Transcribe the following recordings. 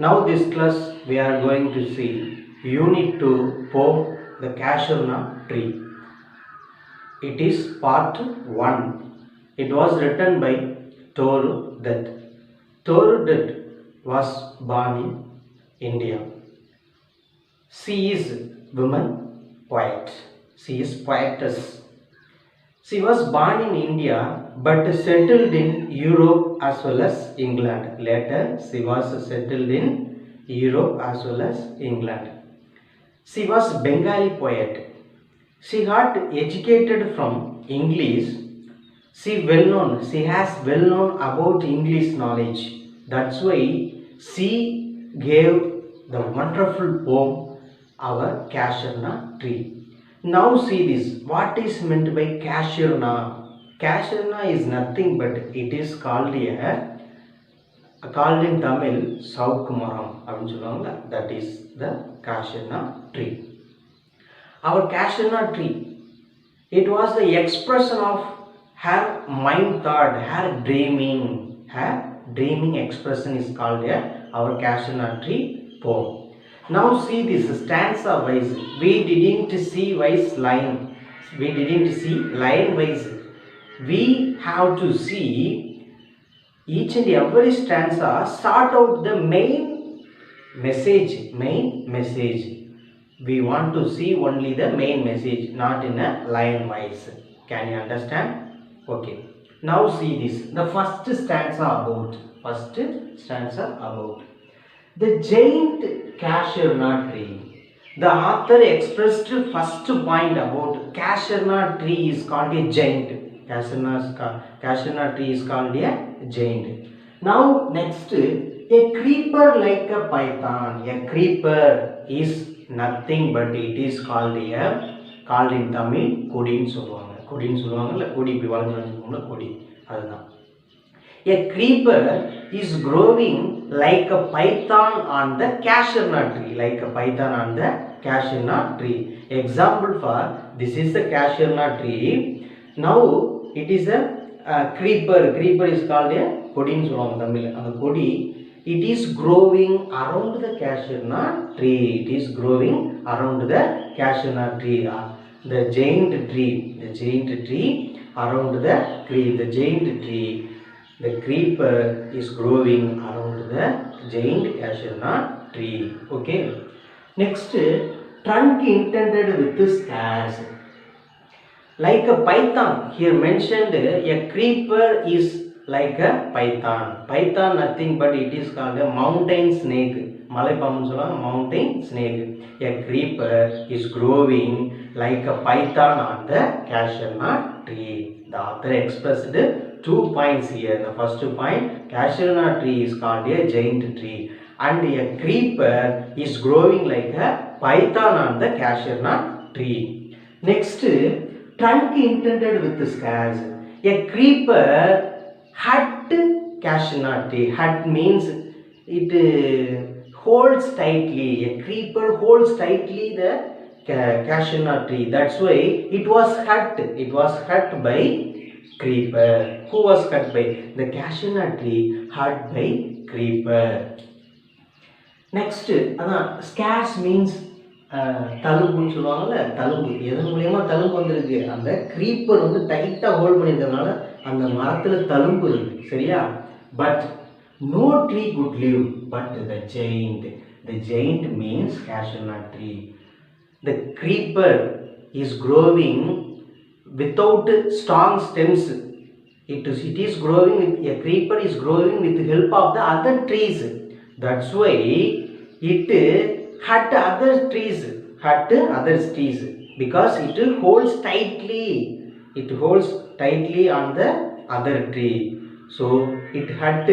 Now this class we are going to see Unit 2 poem The CASUARINA Tree. It is part 1. It was written by Thirumoorthy. Thirumoorthy was born in India. She is woman poet. She is poetess. She was born in India but settled in Europe as well as England. Later she was settled in Europe as well as England. She was Bengali poet. She got educated from English. She has well known about English knowledge. That's why she gave the wonderful poem Our CASUARINA Tree. Now see this. What is meant by CASUARINA? CASUARINA is nothing but it is called in Tamil Saukumaram. That is the CASUARINA tree. Our CASUARINA tree, it was the expression of her mind thought, her dreaming. Her dreaming expression is called our CASUARINA tree poem. Now see this stanza wise. We didn't see wise line. We didn't see line wise. We have to see each and every stanza sort out the main message. We want to see only the main message, not in a line wise. Can you understand? Okay. Now see this. The first stanza about. The giant CASUARINA tree. The author expressed first point about CASUARINA tree is called a giant. CASUARINA tree is called a giant. Now next, a creeper like a python. A creeper is nothing but it is called in Tamil கொடின்னு சொல்லுவாங்க இல்ல கொடி இப்படி வளைஞ்சு கொடி அதுதான். A creeper is growing like a python on the CASUARINA tree. Example for this is the CASUARINA tree. Now it is a creeper. Creeper is called a கொடின்னு சொல்லுவாங்க தமிழ்ல. அந்த கொடி it is growing around the CASUARINA tree. It is growing around the CASUARINA tree. The giant tree around the tree. The giant tree. The creeper is growing around the giant CASUARINA tree. Okay. Next, trunk intended with scars. Like a python. Here mentioned a creeper is like a python. Python nothing but it is called a mountain snake. மலைப்பாம்புன்னு சொல்லுவாங்க mountain snake. A creeper is growing like a python on the CASUARINA tree. The author expressed 2 points here. The first point, CASUARINA tree is called a giant tree and a creeper is growing like a python on the CASUARINA tree. Next, trunk intended with scars. A creeper had CASUARINA tree. Had means it holds tightly. A creeper holds tightly the CASUARINA tree. That's why it was hurt. It was hurt by creeper. Who was hurt by? The CASUARINA tree hurt by creeper. Next, scars means தழும்புன்னு சொல்லுவாங்கல்ல, தழும்பு. எதன் மூலியமா தழும்பு வந்திருக்கு? அந்த creeper வந்து டைட்டா hold பண்ணிருக்கிறதுனால அந்த மரத்துல தழும்பு இருக்கு. சரியா? But no tree could live but the giant. The giant means CASUARINA tree. The creeper is growing without strong stems. It is growing with a creeper is growing with the help of the other trees. That's why it hurt other trees because it holds tightly. It holds tightly on the other tree. So it hurt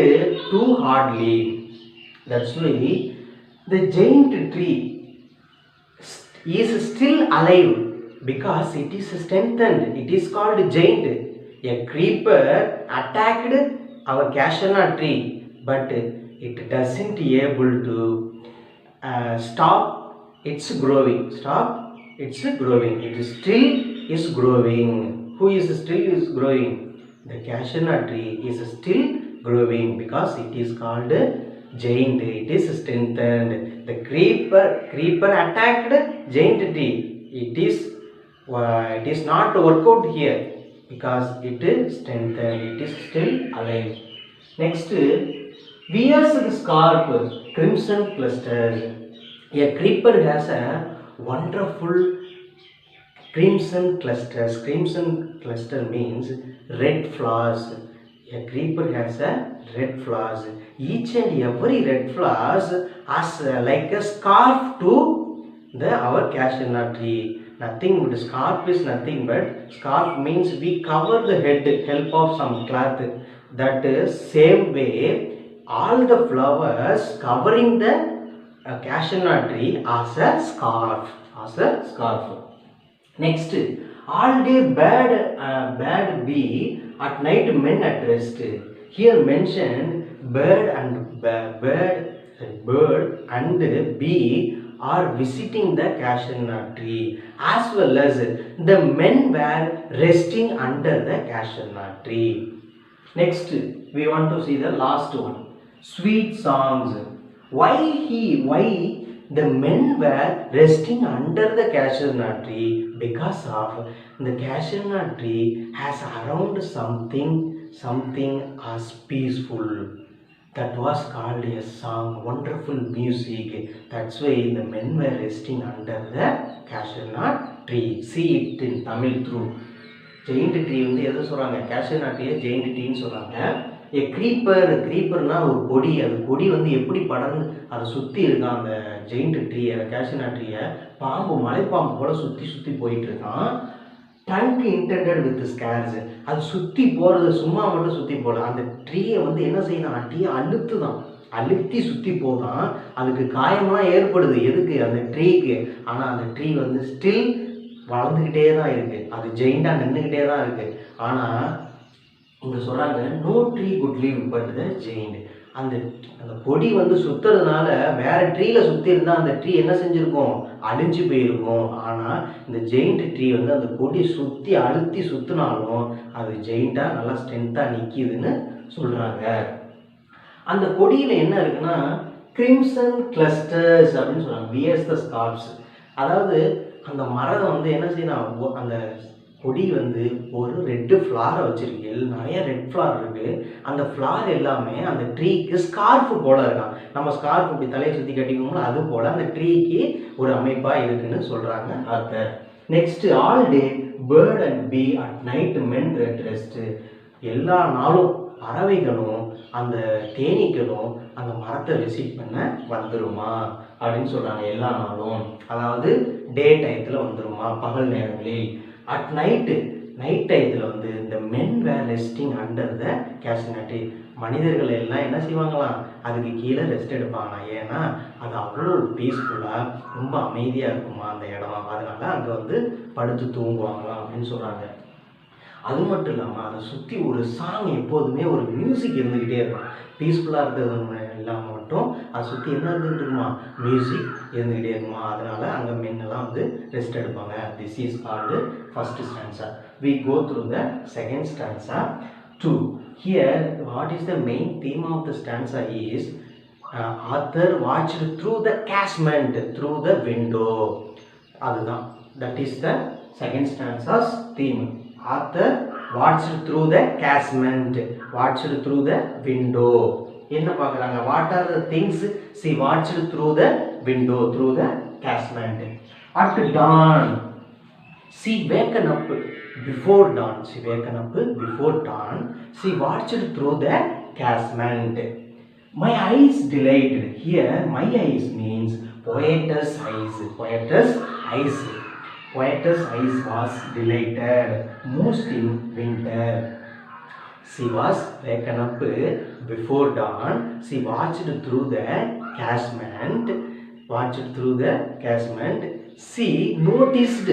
too hardly. That's why the giant tree is still alive because it is strengthened. It is called giant. A creeper attacked our CASUARINA tree, but it doesn't able to stop its growing. It still is growing. Who is still is growing? The CASUARINA tree is still growing because it is called giant, it is strengthened. The creeper attacked giant tree. It is not work out here because it is strengthened. It is still alive. Next, wears the scarf, crimson clusters. A creeper has a wonderful crimson clusters. Crimson cluster means red flowers. A creeper has a red flowers. Each and every red flowers as like a scarf to our cashew nut tree. Nothing but scarf is nothing but scarf means we cover the head help of some cloth. That is same way all the flowers covering the cashew nut tree as a scarf. Next, all day bird bee, at night men at rest. Here mentioned bird and bee are visiting the cashew nut tree, as well as the men were resting under the cashew nut tree. Next, we want to see the last one, sweet songs. Why the men were resting under the cashew nut tree? Because of the cashew nut tree has around something as peaceful. That was called a song, wonderful music. That's why the men were resting under the cashew nut tree. See it in Tamil through. Giant tree வந்து எதை சொல்கிறாங்க, cashew nut tree giant tree சொல்கிறாங்க. A creeperனா ஒரு கொடி. அது கொடி வந்து எப்படி படர்ந்து அதை சுற்றி இருக்கான் அந்த ஜெயிண்ட் ட்ரீ, அந்த cashew nut tree பாம்பு மலைப்பாம்பு போல சுற்றி போயிட்டு இருக்கான். Dank indented with scars. அது சுற்றி போகிறது சும்மா மட்டும் சுற்றி போகல, அந்த ட்ரீயை வந்து என்ன செய்யணும், ட்ரீயை அழுத்தி சுற்றி போதான். அதுக்கு காயம்லாம் ஏற்படுது. எதுக்கு, அந்த ட்ரீக்கு. ஆனால் அந்த ட்ரீ வந்து ஸ்டில் வளர்ந்துக்கிட்டே தான் இருக்குது. அது ஜெயிண்டாக நின்றுக்கிட்டே தான் இருக்குது. ஆனால் இங்கே சொல்கிறாங்க, no tree could live but the giant. அந்த கொடி வந்து சுற்றுறதுனால வேற ட்ரீயில் சுற்றி இருந்தால் அந்த ட்ரீ என்ன செஞ்சுருக்கும், அழிஞ்சு போயிருக்கும். ஆனால் இந்த ஜெயிண்ட் ட்ரீ வந்து அந்த கொடி அழுத்தி சுற்றினாலும் அது ஜெயிண்டாக நல்லா ஸ்ட்ரென்த்தாக நிற்கிதுன்னு சொல்கிறாங்க. அந்த கொடியில் என்ன இருக்குன்னா கிரிம்சன் கிளஸ்டர்ஸ் அப்படின்னு சொல்கிறாங்க. வியர்ஸ் த ஸ்கார்ப்ஸ். அதாவது அந்த மரம் வந்து என்ன செய்யணும், அந்த கொடி வந்து ஒரு ரெட்டு ஃப்ளாரை வச்சுருக்கு. நிறைய ரெட் ஃப்ளார் இருக்குது. அந்த ஃப்ளார் எல்லாமே அந்த ட்ரீக்கு ஸ்கார்ஃபு போல் இருக்கான். நம்ம ஸ்கார்ஃப் இப்படி தலையை சுற்றி கட்டிக்கோங்களோ அது போல் அந்த ட்ரீக்கு ஒரு அமைப்பாக இருக்குன்னு சொல்கிறாங்க author. Next, all day bird and bee at night men red rest. எல்லா நாளும் பறவைகளும் அந்த தேனீக்களும் அந்த மரத்தை விசிட் பண்ண வந்துருமா அப்படின்னு சொல்கிறாங்க. எல்லா நாளும், அதாவது டே டயத்தில் வந்துருமா, பகல் நேரங்களில். அட் நைட் டயத்தில் வந்து இந்த men were resting under the cashew nut tree. மனிதர்கள் எல்லாம் என்ன செய்வாங்களாம், அதுக்கு கீழே ரெஸ்ட் எடுப்பாங்க. ஏன்னா அது அவ்வளோ பீஸ்ஃபுல்லாக ரொம்ப அமைதியாக இருக்குமா அந்த இடம். அதனால அங்கே வந்து படுத்து தூங்குவாங்களாம் அப்படின்னு சொல்கிறாங்க. அது மட்டும் இல்லாமல் அதை சுற்றி ஒரு சாங், எப்போதுமே ஒரு மியூசிக் இருந்துக்கிட்டே இருக்கும். பீஸ்ஃபுல்லாக இருக்கிறது இல்லாமல் மட்டும் அதை சுற்றி என்ன இருந்துகிட்டு இருக்குமா, மியூசிக் இருந்துக்கிட்டே இருக்குமா. அதனால் அங்கே மென்னெல்லாம் வந்து ரெஸ்ட் எடுப்பாங்க. This is called first stanza. We go through the second stanza 2. Here what is the main theme of the stanza is author watched through the casement, through the window. அதுதான், that is the second stanza's theme. Author watched through the casement, watched through the window. என்ன பார்க்குறாங்க, what are the things she watched through the window, through the casement. At dawn she waken up before dawn. She waken up before dawn. She watched through the casement. My eyes delighted. Here my eyes means poetess eyes. Poetess eyes was delighted most in winter. She was waken up before dawn. She watched through the casement. She noticed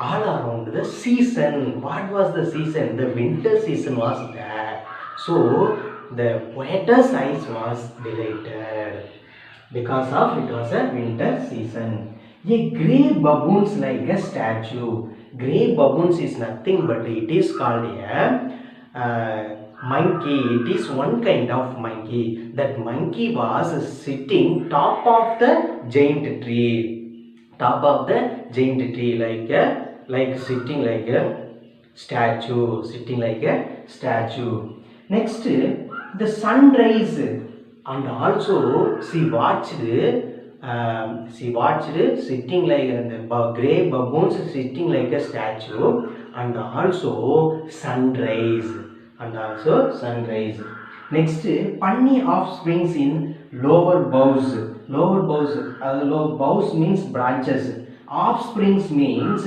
all around the season. What was the season? The winter season was there. So the poetess eyes was delighted because of it was a winter season. A grey baboons like a statue. Grey baboons is nothing but it is called a monkey. It is one kind of monkey. That monkey was sitting top of the giant tree. Top of the giant tree, like sitting like a statue. Sitting like a statue. Next, the sunrise, and also she watched sitting like the grey baboons sitting like a statue, and also sunrise. Next, bunny offsprings in lower boughs. Lower boughs means branches. Offsprings means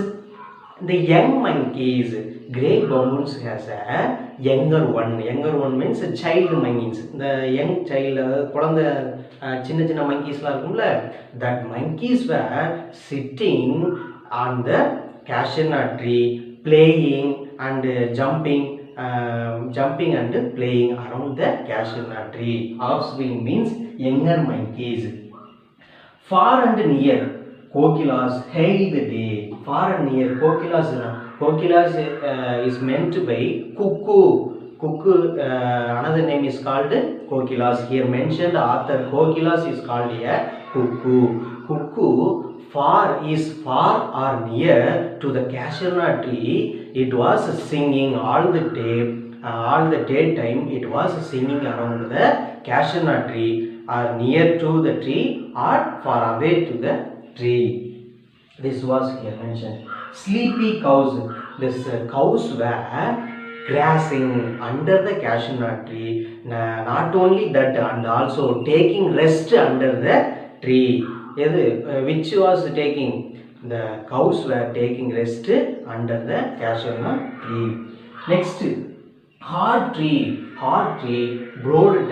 the young monkeys. Grey baboons has a younger one. Younger one means child monkeys. The young child, குழந்தை சின்ன சின்ன monkeysலாம் இருக்கும்ல, that monkeys were sitting on the cashew nut tree, playing and jumping and playing around the cashew nut tree. Offspring means younger monkeys. Far and near, kokilas hail the day. Far and near, kokilas is meant by cuckoo. Another name is called kokilas. Here mentioned author kokilas is called a cuckoo. Far is far or near to the cashew nut tree. It was singing all the daytime. It was singing around the cashew nut tree, or near to the tree or far away to the tree. This was here mentioned. Sleepy cows. This cows were grazing under the cashew nut tree. Not only that, and also taking rest under the tree. Which was taking? The cows were taking rest under the cashew nut tree. Next, hard tree, broad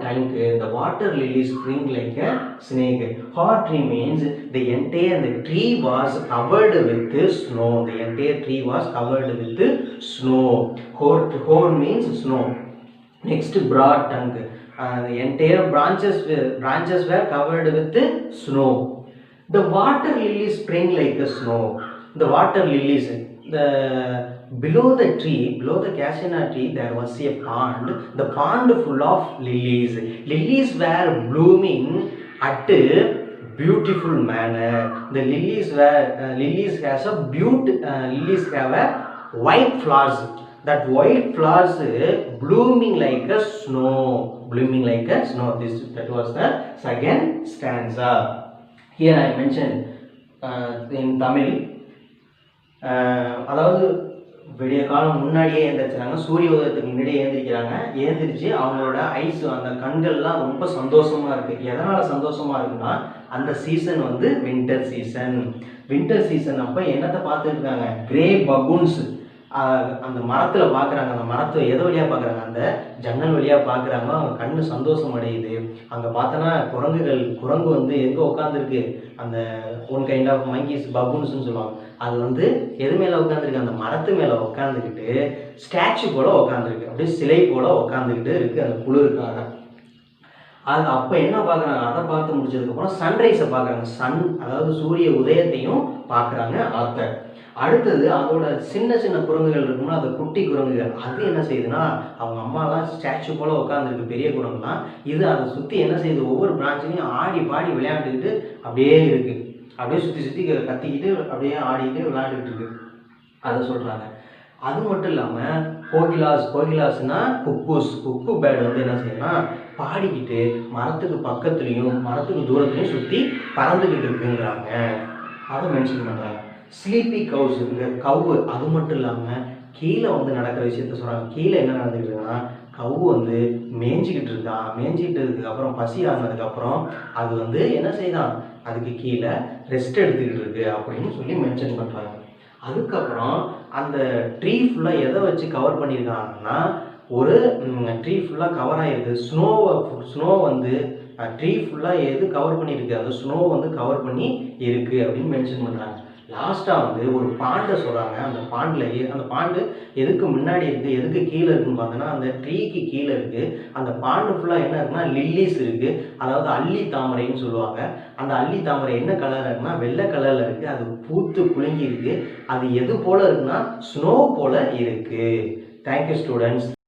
tank. The water lily spring like a snake. Hard tree means the entire tree was covered with snow. The entire tree was covered with snow. Hard means snow. Next, broad trunk. The entire branches were covered with snow. The water lilies spring like a snow. The water lilies, below the cashew nut tree, there was a pond. The pond full of lilies. Lilies were blooming at a beautiful manner. The lilies have a white flowers. That white flowers blooming like a snow. That was the second stanza. Here I mentioned in Tamil, அதாவது விடிய காலம் முன்னாடியே எழுந்திரிச்சாங்க, சூரிய உதயத்துக்கு முன்னாடியே எழுந்திரிச்சு அவங்களோட ice, அந்த கண்கள்லாம் ரொம்ப சந்தோஷமா இருக்கு. எதனால சந்தோஷமா இருக்குன்னா, அந்த சீசன் வந்து வின்டர் சீசன். அப்போ என்னத்தை பார்த்துட்டு இருக்காங்க? கிரே பபூன்ஸ். அந்த மரத்தில் பார்க்குறாங்க. அந்த மரத்தை எது வழியாக பார்க்குறாங்க? அந்த ஜன்னல் வழியாக பார்க்குறாங்க. அவங்க கண்ணு சந்தோஷம் அடையுது. அங்கே பார்த்தோன்னா குரங்கு வந்து எங்கே உட்காந்துருக்கு? அந்த ஒன் கைண்ட் ஆஃப் monkeys, பபூன்ஸ்னு சொல்லுவாங்க. அது வந்து எது மேலே உட்காந்துருக்கு? அந்த மரத்து மேலே உட்காந்துக்கிட்டு ஸ்டாச்சு போல் உட்காந்துருக்கு. அப்படியே சிலை போல் உட்காந்துக்கிட்டு இருக்குது அந்த குளிருக்காக. அது அப்போ என்ன பார்க்குறாங்க? அதை பார்த்து முடிச்சதுக்கப்புறம் சன்ரைஸை பார்க்குறாங்க. அதாவது சூரிய உதயத்தையும் பார்க்குறாங்க ஆத்தர். அடுத்தது அதோட சின்ன சின்ன குரங்குகள் இருக்கும்னா, அது குட்டி குரங்குகள். அது என்ன செய்யுதுன்னா, அவங்க அம்மாலாம் ஸ்டாச்சு போல் உட்காந்துருக்கு, பெரிய குரங்குலாம். இது அதை சுற்றி என்ன செய்யுது? ஒவ்வொரு பிரான்ச்லையும் ஆடி பாடி விளையாண்டுக்கிட்டு அப்படியே இருக்குது. அப்படியே சுற்றி கத்திக்கிட்டு அப்படியே ஆடிக்கிட்டு விளையாண்டுக்கிட்டு இருக்கு. அதை சொல்கிறாங்க. அது மட்டும் இல்லாமல் கோகிலாஸ்னா குக்கு பேர்டு வந்து என்ன செய்யணும்னா, பாடிக்கிட்டு மரத்துக்கு பக்கத்துலேயும் மரத்துக்கு தூரத்துலையும் சுற்றி பறந்துக்கிட்டு இருக்குங்கிறாங்க. அதை மென்ஷன் பண்ணுறாங்க. ஸ்லீப்பி கவுஸ், இந்த கவு. அது மட்டும் இல்லாமல் கீழே வந்து நடக்கிற விஷயத்த சொல்கிறாங்க. கீழே என்ன நடந்துக்கிட்டு இருக்குன்னா, கவு வந்து மேய்ஞ்சிக்கிட்டு அப்புறம் பசி ஆனதுக்கப்புறம் அது வந்து என்ன செய்தான்? அதுக்கு கீழே ரெஸ்ட் எடுத்துக்கிட்டு இருக்கு அப்படின்னு சொல்லி மென்ஷன் பண்ணுறாங்க. அதுக்கப்புறம் அந்த ட்ரீ ஃபுல்லாக எதை வச்சு கவர் பண்ணியிருக்காங்கன்னா, ஒரு ட்ரீ ஃபுல்லாக கவர் ஆகிருக்கு. ஸ்னோ வந்து ட்ரீ ஃபுல்லாக எது கவர் பண்ணியிருக்கு? அந்த ஸ்னோ வந்து கவர் பண்ணி இருக்குது அப்படின்னு மென்ஷன் பண்ணுறாங்க. லாஸ்ட்டாக வந்து ஒரு பாண்டை சொல்கிறாங்க. அந்த பாண்டு எதுக்கு முன்னாடி இருக்குது, எதுக்கு கீழே இருக்குன்னு பார்த்தோன்னா, அந்த ட்ரீக்கு கீழே இருக்குது. அந்த பாண்டு ஃபுல்லாக என்ன இருக்குன்னா, லில்லிஸ் இருக்குது. அதாவது அள்ளி தாமரைன்னு சொல்லுவாங்க. அந்த அள்ளி தாமரை என்ன கலரில் இருக்குன்னா, வெள்ளை கலரில் இருக்குது. அது பூத்து குலுங்கி இருக்குது. அது எது போல் இருக்குன்னா, ஸ்னோ போல் இருக்குது. Thank you, students.